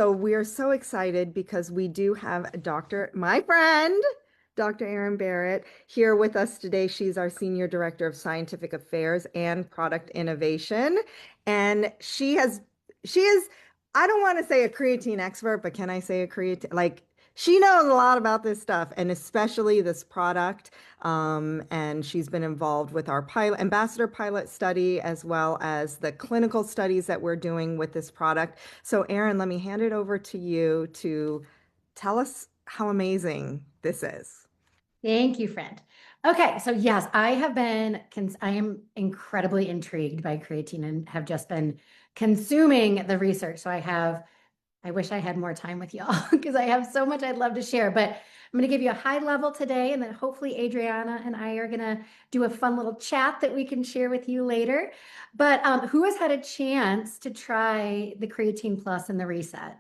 So we are so excited because we do have my friend, Dr. Erin Barrett, here with us today. She's our Senior Director of Scientific Affairs and Product Innovation. And she is, I don't want to say a creatine expert, but can I say a creatine, like, she knows a lot about this stuff and especially this product. And she's been involved with our ambassador pilot study as well as the clinical studies that we're doing with this product. So, Erin, let me hand it over to you to tell us how amazing this is. Thank you, friend. Okay, so yes, I am incredibly intrigued by creatine and have just been consuming the research. I wish I had more time with y'all because I have so much I'd love to share. But I'm going to give you a high level today, and then hopefully Adriana and I are going to do a fun little chat that we can share with you later. But who has had a chance to try the Creatine Plus and the Reset?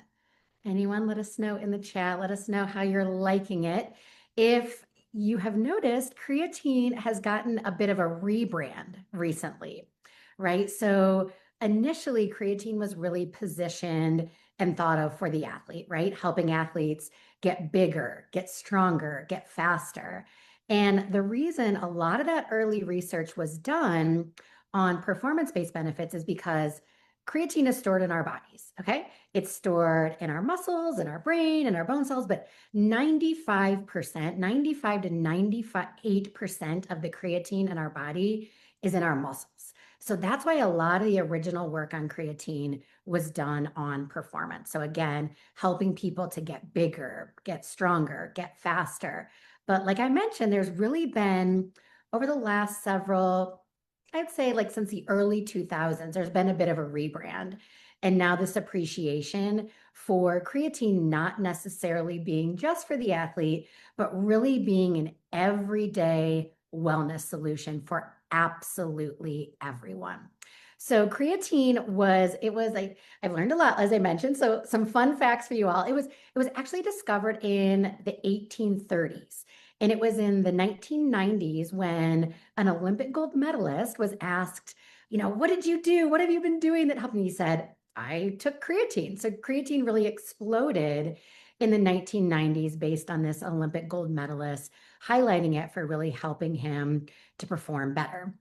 Anyone, let us know in the chat. Let us know how you're liking it. If you have noticed, creatine has gotten a bit of a rebrand recently, right? So initially, creatine was really positioned and thought of for the athlete, right? Helping athletes get bigger, get stronger, get faster. And the reason a lot of that early research was done on performance-based benefits is because creatine is stored in our bodies, okay? It's stored in our muscles, in our brain, in our bone cells, but 95%, 95 to 98% of the creatine in our body is in our muscles. So that's why a lot of the original work on creatine was done on performance. So again, helping people to get bigger, get stronger, get faster. But like I mentioned, there's really been over the last several, I'd say like since the early 2000s, there's been a bit of a rebrand. And now this appreciation for creatine not necessarily being just for the athlete, but really being an everyday wellness solution for absolutely everyone. So creatine I've learned a lot, as I mentioned. So some fun facts for you all. It was actually discovered in the 1830s. And it was in the 1990s when an Olympic gold medalist was asked, what did you do? What have you been doing that helped me? He said, I took creatine. So creatine really exploded in the 1990s based on this Olympic gold medalist, highlighting it for really helping him to perform better.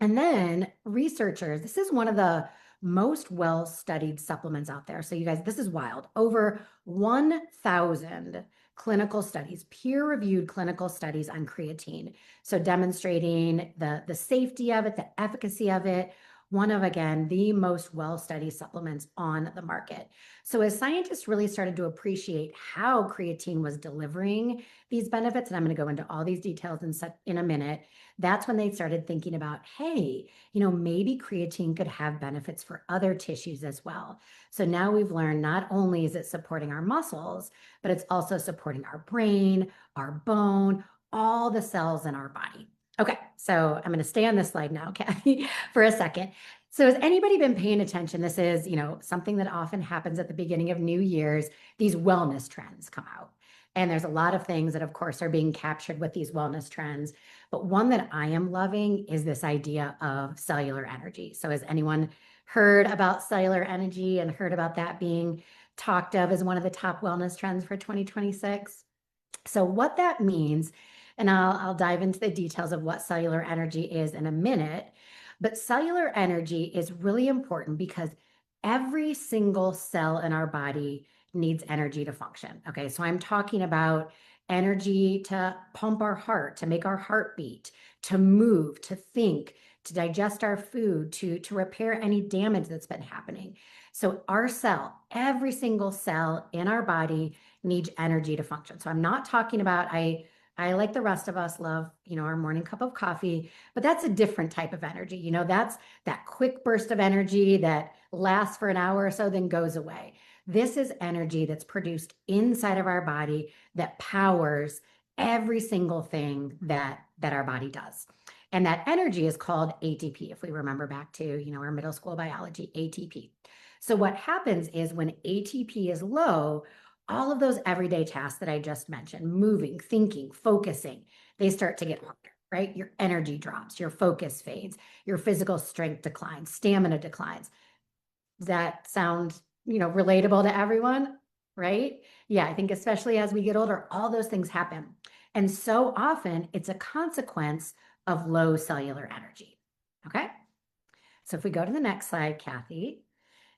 And then researchers, this is one of the most well-studied supplements out there. So you guys, this is wild. Over 1,000 clinical studies, peer-reviewed clinical studies on creatine. So demonstrating the safety of it, the efficacy of it, one of, again, the most well-studied supplements on the market. So as scientists really started to appreciate how creatine was delivering these benefits, and I'm going to go into all these details in a minute, that's when they started thinking about, hey, maybe creatine could have benefits for other tissues as well. So now we've learned not only is it supporting our muscles, but it's also supporting our brain, our bone, all the cells in our body. Okay, so I'm going to stay on this slide now, Kathy, for a second. So has anybody been paying attention? This is, something that often happens at the beginning of New Year's. These wellness trends come out. And there's a lot of things that, of course, are being captured with these wellness trends. But one that I am loving is this idea of cellular energy. So has anyone heard about cellular energy and heard about that being talked of as one of the top wellness trends for 2026? So what that means, and I'll dive into the details of what cellular energy is in a minute, but cellular energy is really important because every single cell in our body needs energy to function. Okay, so I'm talking about energy to pump our heart, to make our heart beat, to move, to think, to digest our food, to repair any damage that's been happening. So our cell, every single cell in our body needs energy to function. So I'm not talking about, I like the rest of us love, our morning cup of coffee, but that's a different type of energy. That's that quick burst of energy that lasts for an hour or so, then goes away. This is energy that's produced inside of our body that powers every single thing that our body does. And that energy is called ATP, if we remember back to, our middle school biology, ATP. So what happens is when ATP is low, all of those everyday tasks that I just mentioned, moving, thinking, focusing, they start to get harder, right? Your energy drops, your focus fades, your physical strength declines, stamina declines. Does that sound, relatable to everyone? right? Yeah, I think especially as we get older, all those things happen. And so often it's a consequence of low cellular energy. Okay. So if we go to the next slide, Kathy,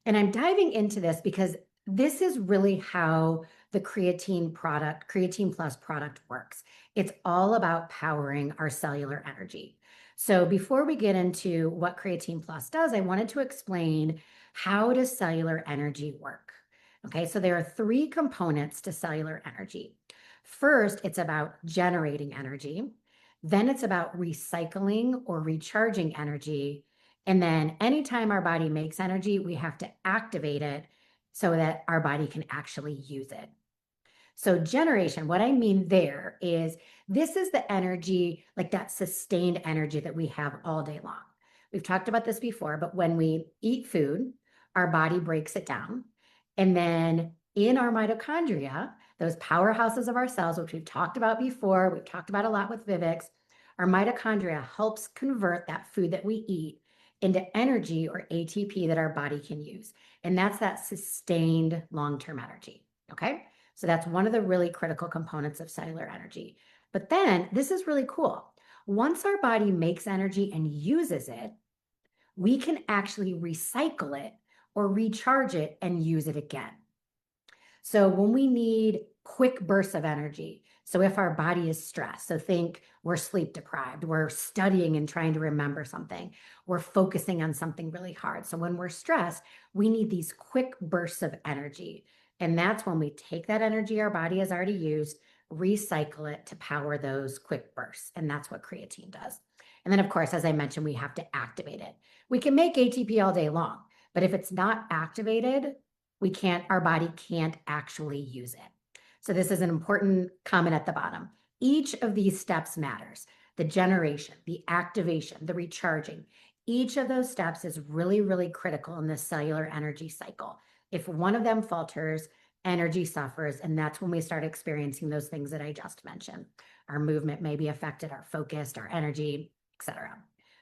and I'm diving into this because this is really how the Creatine Plus product works. It's all about powering our cellular energy. So before we get into what Creatine Plus does, I wanted to explain how does cellular energy work? Okay, so there are three components to cellular energy. First, it's about generating energy. Then it's about recycling or recharging energy. And then anytime our body makes energy, we have to activate it so that our body can actually use it. So, generation, what I mean there is this is the energy, like that sustained energy that we have all day long. We've talked about this before, but when we eat food, our body breaks it down. And then in our mitochondria, those powerhouses of our cells, which we've talked about before, we've talked about a lot with Vivix, our mitochondria helps convert that food that we eat into energy or ATP that our body can use. And that's that sustained long term energy. Okay. So that's one of the really critical components of cellular energy. But then this is really cool. Once our body makes energy and uses it, we can actually recycle it or recharge it and use it again. So when we need quick bursts of energy, so if our body is stressed, so think we're sleep deprived, we're studying and trying to remember something, we're focusing on something really hard. So when we're stressed, we need these quick bursts of energy. And that's when we take that energy our body has already used, recycle it to power those quick bursts. And that's what creatine does. And then, of course, as I mentioned, we have to activate it. We can make ATP all day long, but if it's not activated, our body can't actually use it. So this is an important comment at the bottom. Each of these steps matters. The generation, the activation, the recharging. Each of those steps is really, really critical in the cellular energy cycle. If one of them falters, energy suffers, and that's when we start experiencing those things that I just mentioned. Our movement may be affected, our focus, our energy, etc.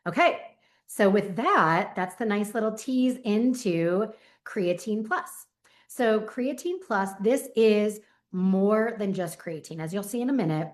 Okay, so with that, that's the nice little tease into Creatine Plus. So Creatine Plus, this is more than just creatine. As you'll see in a minute,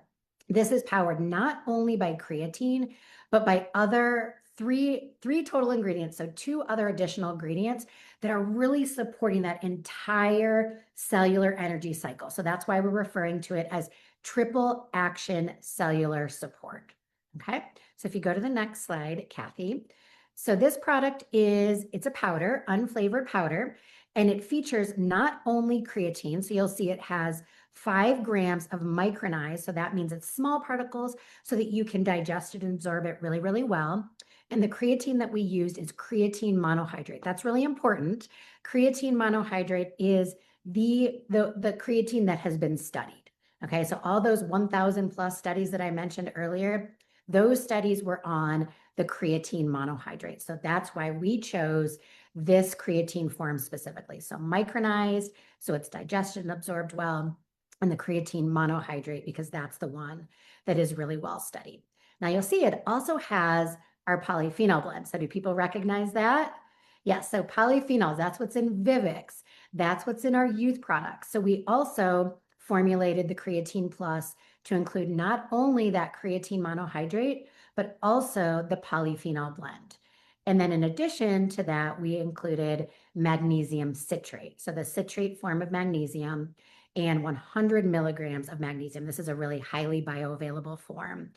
this is powered not only by creatine, but by other three total ingredients. So two other additional ingredients that are really supporting that entire cellular energy cycle. So that's why we're referring to it as triple action cellular support. Okay. So if you go to the next slide, Kathy. So this product it's a powder, unflavored powder, and it features not only creatine, so you'll see it has 5 grams of micronized, so that means it's small particles so that you can digest it and absorb it really, really well. And the creatine that we used is creatine monohydrate. That's really important. Creatine monohydrate is the creatine that has been studied. Okay, so all those 1,000 plus studies that I mentioned earlier, those studies were on the creatine monohydrate. So that's why we chose this creatine form specifically. So micronized, so it's digested and absorbed well, and the creatine monohydrate, because that's the one that is really well studied. Now you'll see it also has our polyphenol blend. So do people recognize that? Yes, so polyphenols, that's what's in Vivix. That's what's in our youth products. So we also formulated the Creatine Plus to include not only that creatine monohydrate, but also the polyphenol blend. And then in addition to that, we included magnesium citrate. So the citrate form of magnesium and 100 milligrams of magnesium. This is a really highly bioavailable form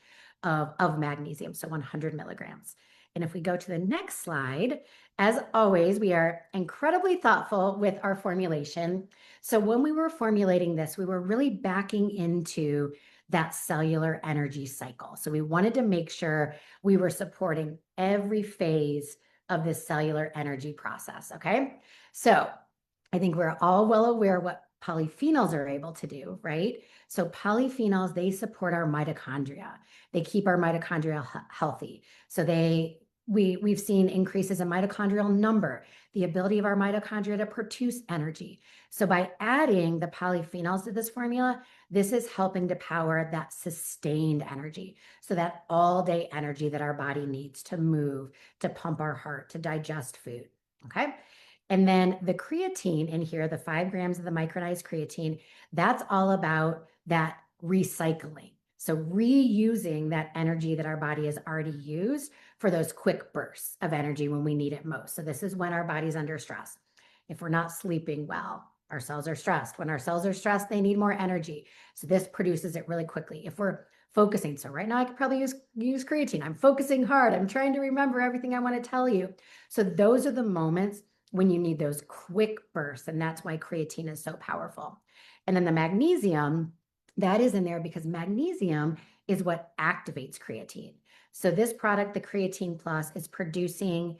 of magnesium, so 100 milligrams. And if we go to the next slide, as always, we are incredibly thoughtful with our formulation. So when we were formulating this, we were really backing into that cellular energy cycle. So we wanted to make sure we were supporting every phase of this cellular energy process, okay? So I think we're all well aware what polyphenols are able to do, right? So polyphenols, they support our mitochondria. They keep our mitochondria healthy. So we've seen increases in mitochondrial number, the ability of our mitochondria to produce energy. So by adding the polyphenols to this formula, this is helping to power that sustained energy. So that all day energy that our body needs to move, to pump our heart, to digest food. Okay. And then the creatine in here, the 5 grams of the micronized creatine, that's all about that recycling. So reusing that energy that our body has already used for those quick bursts of energy when we need it most. So this is when our body's under stress. If we're not sleeping well, our cells are stressed. When our cells are stressed, they need more energy. So this produces it really quickly. If we're focusing, so right now I could probably use creatine. I'm focusing hard. I'm trying to remember everything I want to tell you. So those are the moments when you need those quick bursts, and that's why creatine is so powerful. And then the magnesium, that is in there because magnesium is what activates creatine. So this product, the Creatine Plus, is producing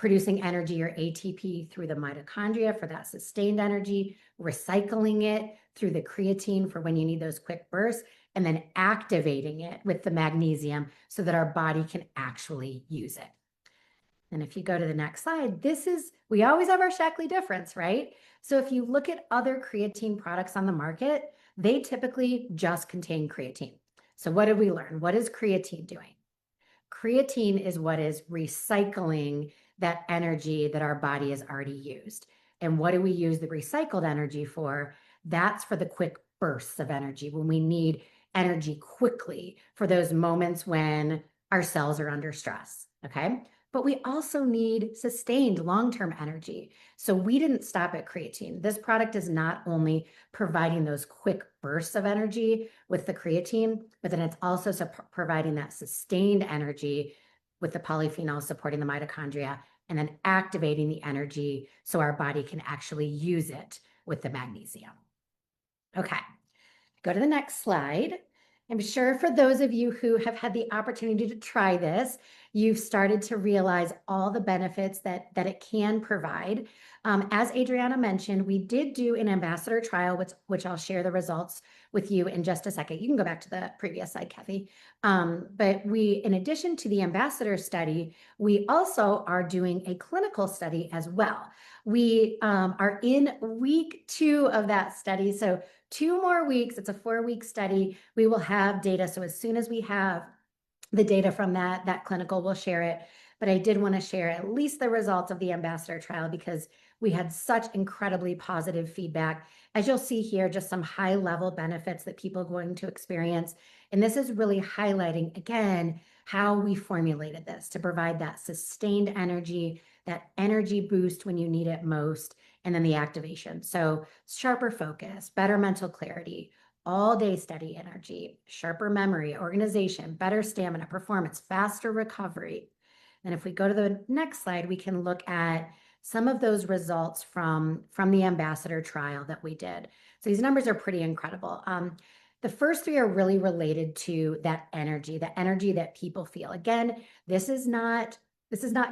energy or ATP through the mitochondria for that sustained energy, recycling it through the creatine for when you need those quick bursts, and then activating it with the magnesium so that our body can actually use it. And if you go to the next slide, we always have our Shaklee difference, right? So if you look at other creatine products on the market, they typically just contain creatine. So what did we learn? What is creatine doing? Creatine is what is recycling that energy that our body has already used. And what do we use the recycled energy for? That's for the quick bursts of energy when we need energy quickly for those moments when our cells are under stress, okay? But we also need sustained long-term energy. So we didn't stop at creatine. This product is not only providing those quick bursts of energy with the creatine, but then it's also providing that sustained energy with the polyphenols supporting the mitochondria and then activating the energy so our body can actually use it with the magnesium. Okay, go to the next slide. I'm sure for those of you who have had the opportunity to try this, you've started to realize all the benefits that it can provide. As Adriana mentioned, we did do an ambassador trial, which I'll share the results with you in just a second. You can go back to the previous slide, Kathy. But in addition to the ambassador study, we also are doing a clinical study as well. We are in week 2 of that study. So 2 more weeks, it's a 4-week study. We will have data. So as soon as we have the data from that clinical, we'll share it. But I did want to share at least the results of the ambassador trial because we had such incredibly positive feedback. As you'll see here, just some high level benefits that people are going to experience. And this is really highlighting, again, how we formulated this to provide that sustained energy, that energy boost when you need it most, and then the activation. So sharper focus, better mental clarity, all day steady energy, sharper memory, organization, better stamina, performance, faster recovery. And if we go to the next slide, we can look at some of those results from the ambassador trial that we did. So these numbers are pretty incredible. The first 3 are really related to that energy, the energy that people feel. Again, this is not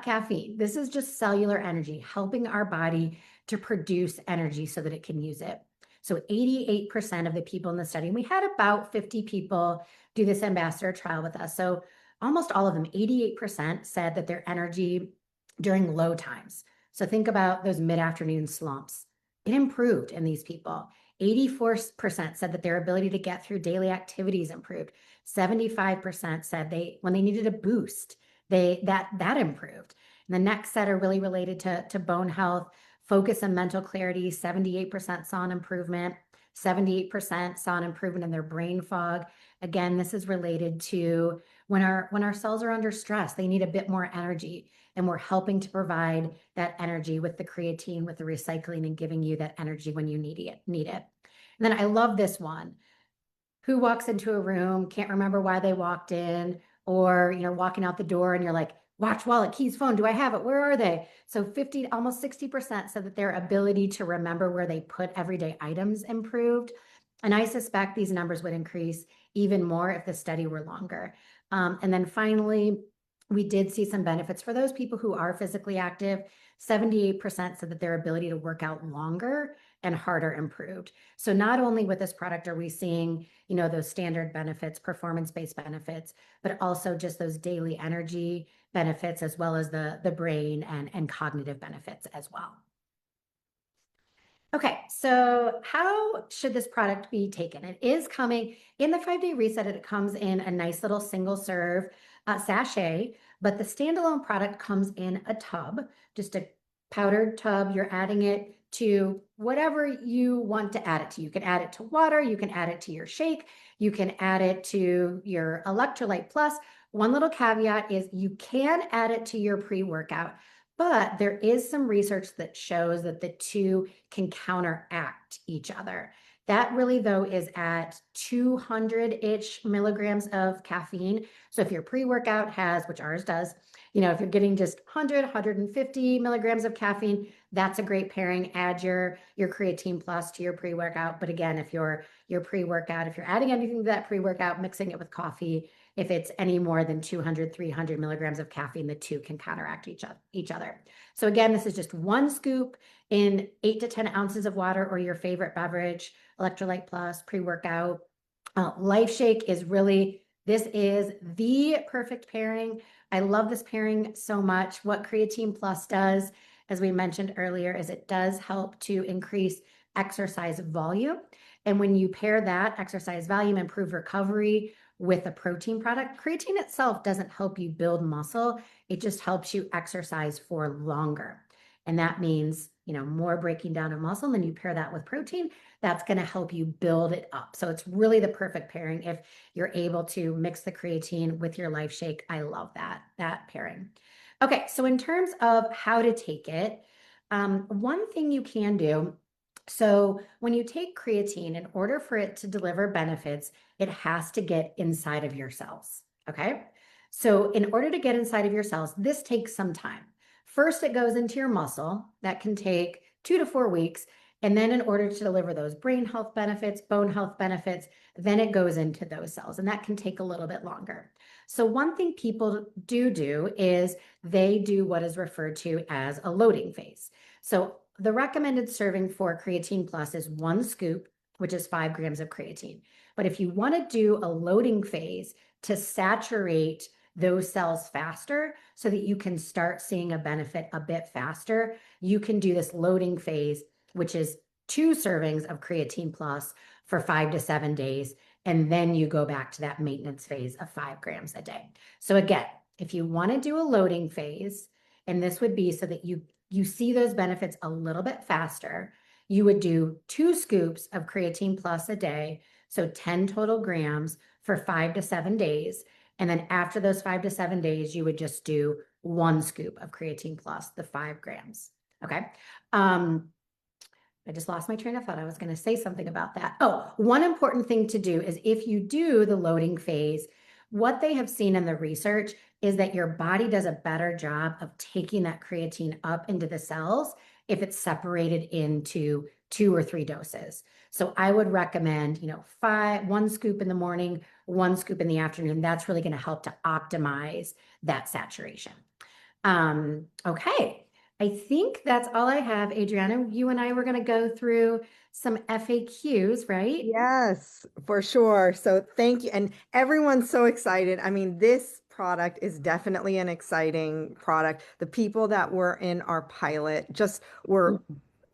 caffeine. This is just cellular energy, helping our body to produce energy so that it can use it. So 88% of the people in the study, and we had about 50 people do this ambassador trial with us. So almost all of them, 88% said that their energy during low times. So think about those mid-afternoon slumps. It improved in these people. 84% said that their ability to get through daily activities improved. 75% said when they needed a boost, that improved. And the next set are really related to bone health, focus and mental clarity. 78% saw an improvement. 78% saw an improvement in their brain fog. Again, this is related to when our cells are under stress, they need a bit more energy, and we're helping to provide that energy with the creatine, with the recycling, and giving you that energy when you need it. And then I love this one. Who walks into a room, can't remember why they walked in, or walking out the door and you're like, watch, wallet, keys, phone, do I have it? Where are they? So almost 60% said that their ability to remember where they put everyday items improved. And I suspect these numbers would increase even more if the study were longer. And then finally, we did see some benefits for those people who are physically active. 78% said that their ability to work out longer and harder improved. So not only with this product are we seeing, those standard benefits, performance-based benefits, but also just those daily energy benefits as well as the brain and cognitive benefits as well. Okay, so how should this product be taken? It is coming in the 5-day reset. It comes in a nice little single serve sachet, but the standalone product comes in a tub, just a powdered tub. You're adding it to whatever you want to add it to. You can add it to water, you can add it to your shake, you can add it to your electrolyte plus. One little caveat is you can add it to your pre-workout, but there is some research that shows that the two can counteract each other. That really, though, is at 200-ish milligrams of caffeine. So if your pre-workout has, which ours does, if you're getting just 100, 150 milligrams of caffeine, that's a great pairing. Add your creatine plus to your pre-workout. But again, if your pre-workout, if you're adding anything to that pre-workout, mixing it with coffee, if it's any more than 200, 300 milligrams of caffeine, the two can counteract each other. So again, this is just one scoop in 8 to 10 ounces of water or your favorite beverage, electrolyte plus, pre-workout. Life Shake is really, this is the perfect pairing. I love this pairing so much. What Creatine Plus does, as we mentioned earlier, is it does help to increase exercise volume. And when you pair that exercise volume, improve recovery with a protein product, creatine itself doesn't help you build muscle. It just helps you exercise for longer. And that means, more breaking down of muscle. And then you pair that with protein, that's going to help you build it up. So it's really the perfect pairing if you're able to mix the creatine with your Life Shake. I love that pairing. Okay, so in terms of how to take it, one thing you can do, so when you take creatine, in order for it to deliver benefits, it has to get inside of your cells, okay? So in order to get inside of your cells, this takes some time. First, it goes into your muscle. That can take 2 to 4 weeks. And then in order to deliver those brain health benefits, bone health benefits, then it goes into those cells. And that can take a little bit longer. So one thing people do is they do what is referred to as a loading phase. So the recommended serving for Creatine Plus is 1 scoop, which is 5 grams of creatine. But if you want to do a loading phase to saturate those cells faster so that you can start seeing a benefit a bit faster, you can do this loading phase, which is 2 servings of Creatine Plus for 5 to 7 days. And then you go back to that maintenance phase of 5 grams a day. So again, if you want to do a loading phase, and this would be so that you see those benefits a little bit faster, you would do 2 scoops of Creatine Plus a day, so 10 total grams for 5 to 7 days. And then after those 5 to 7 days, you would just do 1 scoop of Creatine Plus, the 5 grams. Okay. I just lost my train of thought. I was going to say something about that. Oh, one important thing to do is if you do the loading phase, what they have seen in the research is that your body does a better job of taking that creatine up into the cells if it's separated into 2 or 3 doses. So I would recommend, 1 scoop in the morning, 1 scoop in the afternoon. That's really going to help to optimize that saturation. Okay. I think that's all I have. Adriana, you and I were going to go through some FAQs, right? Yes, for sure. So thank you. And everyone's so excited. I mean, this product is definitely an exciting product. The people that were in our pilot just were,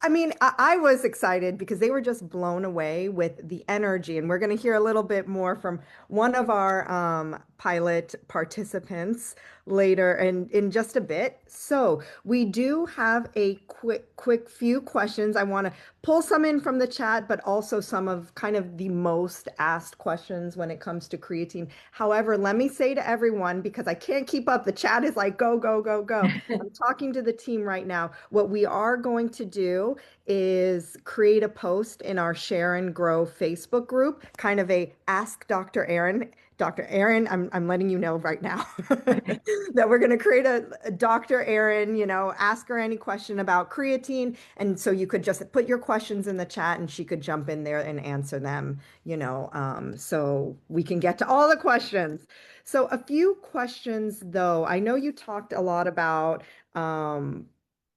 I mean, I was excited because they were just blown away with the energy. And we're going to hear a little bit more from one of our pilot participants later in just a bit. So we do have a quick few questions. I want to pull some in from the chat, but also some of kind of the most asked questions when it comes to creatine. However, let me say to everyone, because I can't keep up, the chat is like, go, go, go, go. I'm talking to the team right now. What we are going to do is create a post in our Share and Grow Facebook group, kind of a Ask Dr. Erin. Dr. Erin, I'm letting you know right now that we're going to create a Dr. Erin, ask her any question about creatine. And so you could just put your questions in the chat and she could jump in there and answer them, so we can get to all the questions. So a few questions though. I know you talked a lot about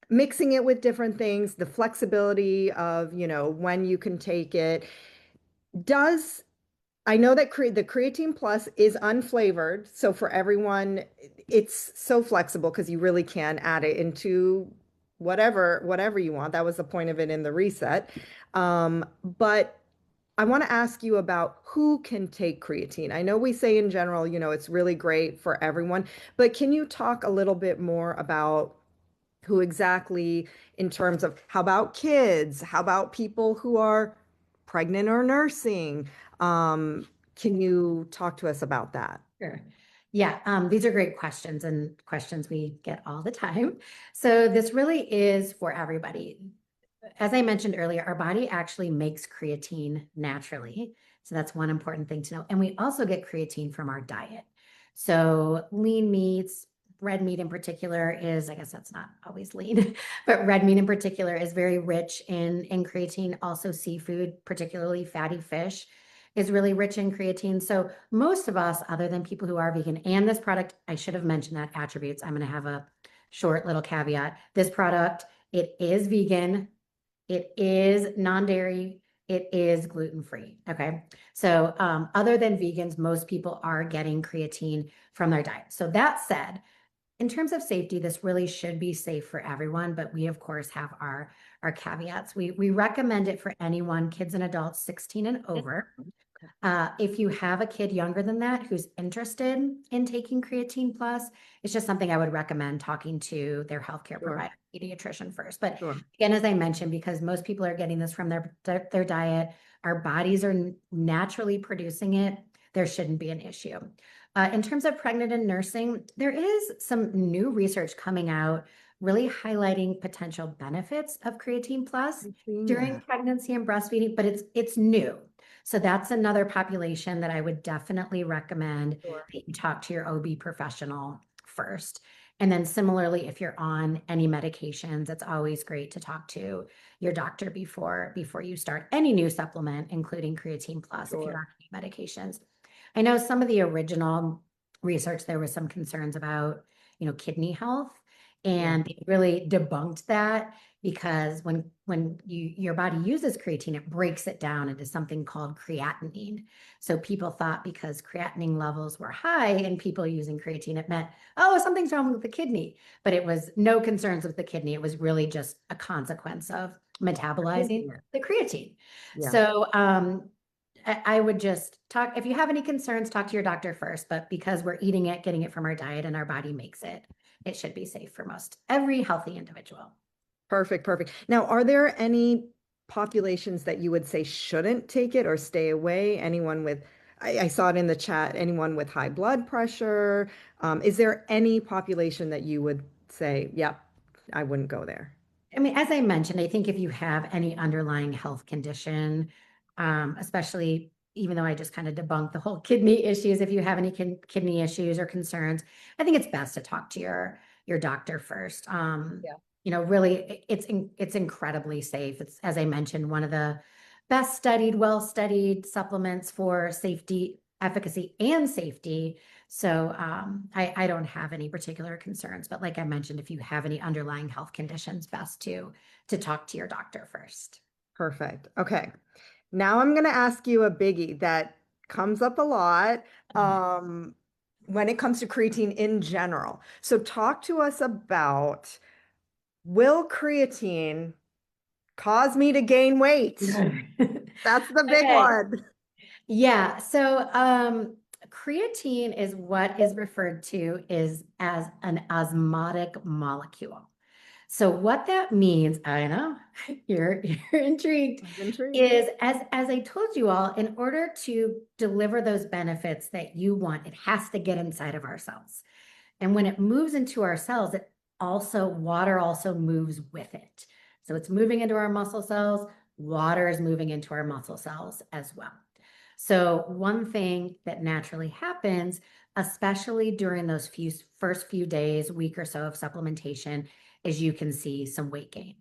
mixing it with different things, the flexibility of, when you can take it. Does I know that the Creatine Plus is unflavored, so for everyone, it's so flexible because you really can add it into whatever you want. That was the point of it in the reset. But I want to ask you about who can take creatine. I know we say in general, it's really great for everyone, but can you talk a little bit more about who exactly, in terms of how about kids? How about people who are pregnant or nursing? Can you talk to us about that? Sure. Yeah, these are great questions and questions we get all the time. So this really is for everybody. As I mentioned earlier, our body actually makes creatine naturally. So that's one important thing to know. And we also get creatine from our diet. So lean meats, red meat in particular is, I guess that's not always lean, but red meat in particular is very rich in creatine. Also seafood, particularly fatty fish, is really rich in creatine. So most of us, other than people who are vegan, and this product, I should have mentioned that attributes. I'm going to have a short little caveat. This product, it is vegan, it is non-dairy, it is gluten-free. Okay. So other than vegans, most people are getting creatine from their diet. So that said, in terms of safety, this really should be safe for everyone, but we of course have our caveats. We recommend it for anyone, kids and adults 16 and over. If you have a kid younger than that who's interested in taking Creatine Plus, it's just something I would recommend talking to their healthcare Sure, provider, pediatrician first. But sure. again, as I mentioned, because most people are getting this from their diet, our bodies are naturally producing it, there shouldn't be an issue. In terms of pregnant and nursing, there is some new research coming out really highlighting potential benefits of Creatine Plus I've seen during that. pregnancy and breastfeeding, but it's new. So that's another population that I would definitely recommend Sure. that you talk to your OB professional first. And then similarly, if you're on any medications, it's always great to talk to your doctor before you start any new supplement, including Creatine Plus, if you're Sure. on any medications. I know some of the original research, there was some concerns about, kidney health, Yeah. and they really debunked that because when your body uses creatine, it breaks it down into something called creatinine. So people thought because creatinine levels were high in people using creatine, it meant, oh, something's wrong with the kidney. But it was no concerns with the kidney. It was really just a consequence of metabolizing Yeah. the creatine. Yeah. So I would just talk, if you have any concerns, talk to your doctor first. But because we're eating it, getting it from our diet, and our body makes it, it should be safe for most every healthy individual. Perfect, perfect. Now, are there any populations that you would say shouldn't take it or stay away? Anyone with, I saw it in the chat, anyone with high blood pressure? Is there any population that you would say, yep, I wouldn't go there? I mean, as I mentioned, I think if you have any underlying health condition, especially even though I just kind of debunked the whole kidney issues, if you have any kidney issues or concerns, I think it's best to talk to your doctor first. Yeah. Really, it's incredibly safe. It's, as I mentioned, one of the best studied, well studied supplements for safety, efficacy, and safety. So I don't have any particular concerns, but like I mentioned, if you have any underlying health conditions, best to talk to your doctor first. Perfect. Okay. Now I'm going to ask you a biggie that comes up a lot when it comes to creatine in general. So talk to us about, will creatine cause me to gain weight? That's the big Okay. one. Yeah. So creatine is what is referred to is as an osmotic molecule. So what that means, I know you're intrigued, I'm intrigued. is as I told you all, in order to deliver those benefits that you want, it has to get inside of our cells. And when it moves into our cells, water also moves with it. So it's moving into our muscle cells, water is moving into our muscle cells as well. So one thing that naturally happens, especially during those first few days, week or so of supplementation, is you can see some weight gain.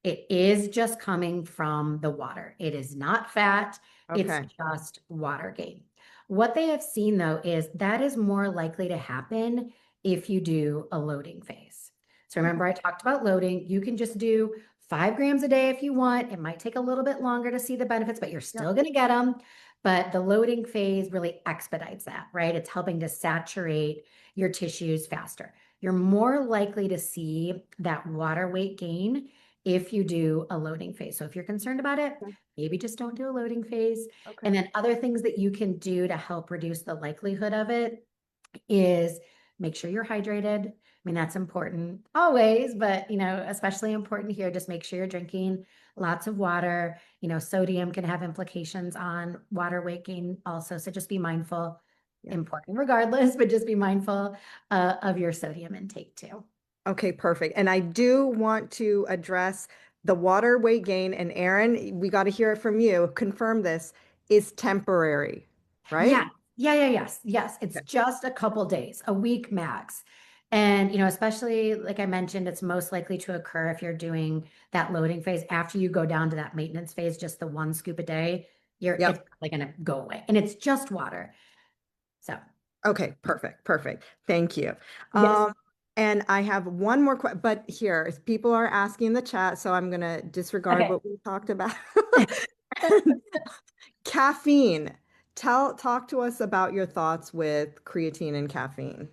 It is just coming from the water. It is not fat, it's Okay. just water gain. What they have seen though is that is more likely to happen if you do a loading phase. So remember, I talked about loading. You can just do 5 grams a day if you want. It might take a little bit longer to see the benefits, but you're Yep. still going to get them. But the loading phase really expedites that, right? It's helping to saturate your tissues faster. You're more likely to see that water weight gain if you do a loading phase. So if you're concerned about it, Okay. maybe just don't do a loading phase. And Okay. then other things that you can do to help reduce the likelihood of it is make sure you're hydrated, mean, that's important always, but especially important here. Just make sure you're drinking lots of water. Sodium can have implications on water weight gain also. So just be mindful, Yeah. important regardless, but just be mindful of your sodium intake too. Okay, perfect. And I do want to address the water weight gain. And Aaron, we got to hear it from you. Confirm this is temporary, right? Yeah, yes. It's Okay. just a couple days, a week max. And, especially like I mentioned, it's most likely to occur if you're doing that loading phase. After you go down to that maintenance phase, just the one scoop a day, it's Yep. probably going to go away. And it's just water. So, Okay, perfect, perfect. Thank you. yes. And I have one more question, but here, people are asking in the chat, so I'm gonna disregard Okay. what we talked about. Caffeine. Talk to us about your thoughts with creatine and caffeine.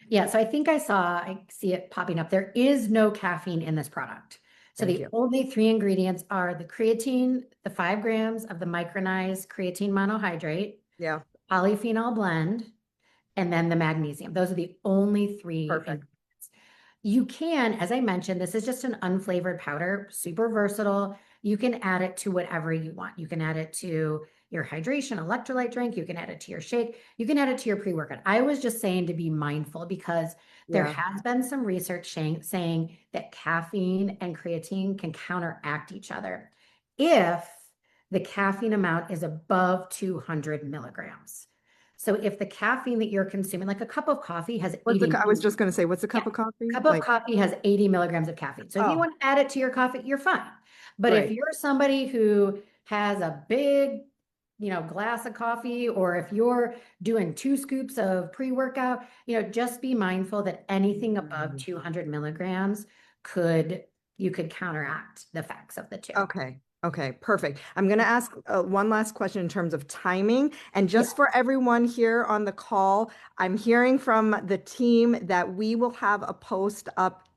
Yeah, so I see it popping up. There is no caffeine in this product. So Thank the you. only three ingredients are the creatine, the 5 grams of the micronized creatine monohydrate, Yeah, polyphenol blend, and then the magnesium. Those are the only three perfect. ingredients. You can, as I mentioned, this is just an unflavored powder, super versatile. You can add it to whatever you want. You can add it to your hydration electrolyte drink. You can add it to your shake. You can add it to your pre-workout. I was just saying to be mindful because there Yeah. has been some research saying that caffeine and creatine can counteract each other if the caffeine amount is above 200 milligrams. So if the caffeine that you're consuming, like a cup of coffee has I 80, was just gonna say, what's a yeah, cup of coffee? cup of Like, coffee has 80 milligrams of caffeine. So if you oh, want to add it to your coffee, you're fine. But if right. you're somebody who has a big, glass of coffee, or if you're doing 2 scoops of pre-workout, just be mindful that anything above Mm. 200 milligrams you could counteract the effects of the two. Okay. Okay, perfect. I'm going to ask one last question in terms of timing. And Yeah. just for everyone here on the call, I'm hearing from the team that we will have a post up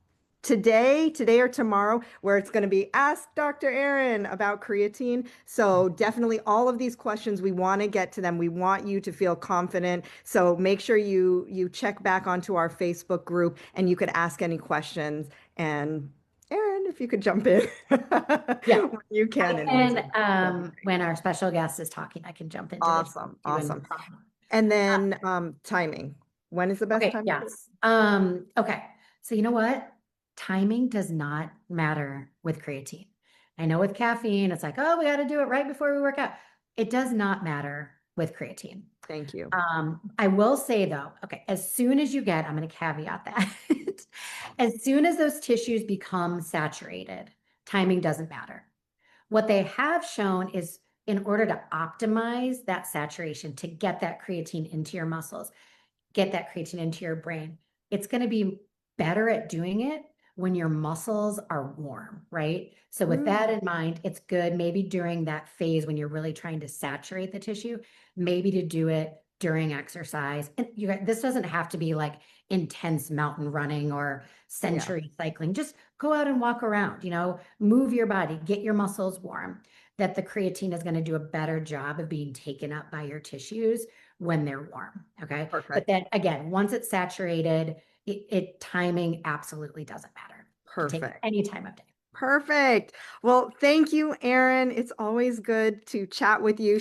today or tomorrow, where it's going to be Ask Dr. Aaron about creatine. So definitely all of these questions, we want to get to them. We want you to feel confident. So make sure you check back onto our Facebook group and you could ask any questions. And Aaron, if you could jump in Yeah. when you can I and answer, can, that'd be great. when our special guest is talking, I can jump into the chat Awesome, too and awesome. And then timing. When is the best okay, time to do it? yes. Okay. So you know what? Timing does not matter with creatine. I know with caffeine, it's like, oh, we got to do it right before we work out. It does not matter with creatine. Thank you. I will say though, okay, as soon as you get, I'm going to caveat that, as soon as those tissues become saturated, timing doesn't matter. What they have shown is in order to optimize that saturation, to get that creatine into your muscles, get that creatine into your brain, it's going to be better at doing it when your muscles are warm, right? So with that Mm, in mind, it's good maybe during that phase when you're really trying to saturate the tissue, maybe to do it during exercise. And this doesn't have to be like intense mountain running or yeah, century cycling. Just go out and walk around, move your body, get your muscles warm. That the creatine is going to do a better job of being taken up by your tissues when they're warm. Okay. But perfect. then again, once it's saturated, timing absolutely doesn't matter. You can take it Perfect. any time of day. Perfect. Well, thank you, Erin. It's always good to chat with you.